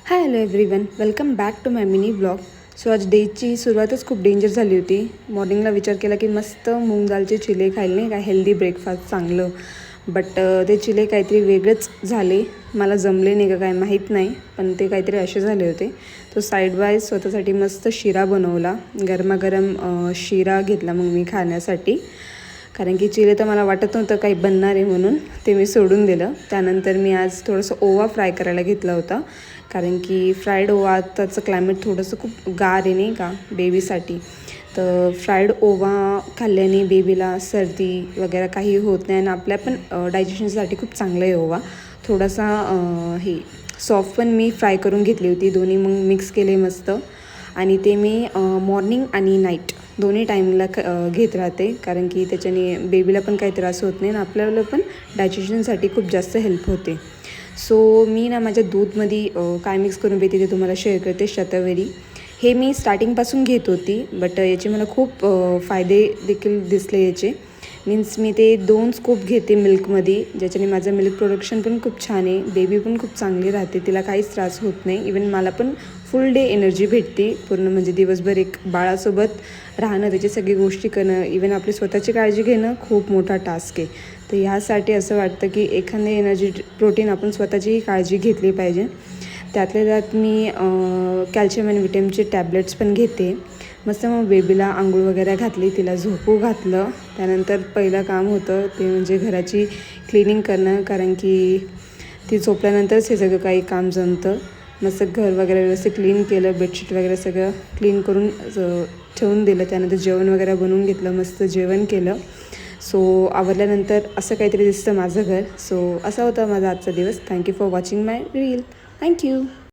High hello everyone, welcome back to my mini blog. So आज डेची सुरुवातच खूप डेंजर झाली होती. मॉर्निंगला विचार केला की मस्त मूग दालचे चिले खायला, नाही का, हेल्दी ब्रेकफास्ट चांगलं. बट ते चिले काहीतरी वेगळेच झाले. मला जमले नाही का काय माहीत नाही, पण ते काहीतरी असे झाले होते. तो साईड बाय स्वतःसाठी मस्त शिरा बनवला. गरमागरम शिरा घेतला मग मी खाण्यासाठी, कारण की चिले तर मला वाटत नव्हतं काही बनणार आहे म्हणून ते मी सोडून दिलं. त्यानंतर मी आज थोडंसं ओवा फ्राय करायला घेतला होता, कारण की फ्राईड ओवा, आताचं क्लायमेट थोडंसं खूप गार आहे नाही का बेबीसाठी. तर फ्राईड ओवा खाल्ल्याने बेबीला सर्दी वगैरे काही होत नाही आणि आपल्या पण डायजेशनसाठी खूप चांगलं आहे ओवा. थोडासा हे सॉफ्ट पण मी फ्राय करून घेतली होती, दोन्ही मग मिक्स केले मस्त. आणि ते मी मॉर्निंग आणि नाईट दोन्ही टाईमला घेत राहते, कारण की त्याच्याने बेबीला पण काही त्रास होत नाही आणि आपल्याला पण डायजेशनसाठी खूप जास्त हेल्प होते. सो मी ना माझ्या दूधमध्ये काय मिक्स करून पिते ते तुम्हाला शेअर करते. शतावरी हे मी स्टार्टिंगपासून घेत होती, बट याचे मला खूप फायदे देखील दिसले याचे. मीन्स मी ते 2 स्कूप घेते मिल्कमध्ये, ज्याच्याने माझं मिल्क प्रोडक्शन पण खूप छान आहे. बेबी पण खूप चांगली राहते, तिला काहीच त्रास होत नाही. इवन मला पण फुल डे एनर्जी भेटते पूर्ण, म्हणजे दिवसभर एक बाळासोबत राहणं, त्याची सगळी गोष्टी करणं, इवन आपली स्वतःची काळजी घेणं खूप मोठा टास्क आहे. तर ह्यासाठी असं वाटतं की एखादे एनर्जी प्रोटीन आपण स्वतःचीही काळजी घेतली पाहिजे. त्यातल्या त्यात मी कॅल्शियम आणि विटॅमिनचे टॅबलेट्स पण घेते. मस्त मग बेबीला आंघोळ वगैरे घातली, तिला झोपू घातलं. त्यानंतर पहिलं काम होतं ते म्हणजे घराची क्लिनिंग करणं, कारण की ती झोपल्यानंतरच हे सगळं काही काम जमतं. मस्त घर वगैरे व्यवस्थित क्लीन केलं, बेडशीट वगैरे सगळं क्लीन करून ठेवून दिलं. त्यानंतर जेवण वगैरे बनवून घेतलं, मस्त जेवण केलं. सो आवरल्यानंतर असं काहीतरी दिसतं माझं घर. सो असा होता माझा आजचा दिवस. Thank you for watching my reel. Thank you.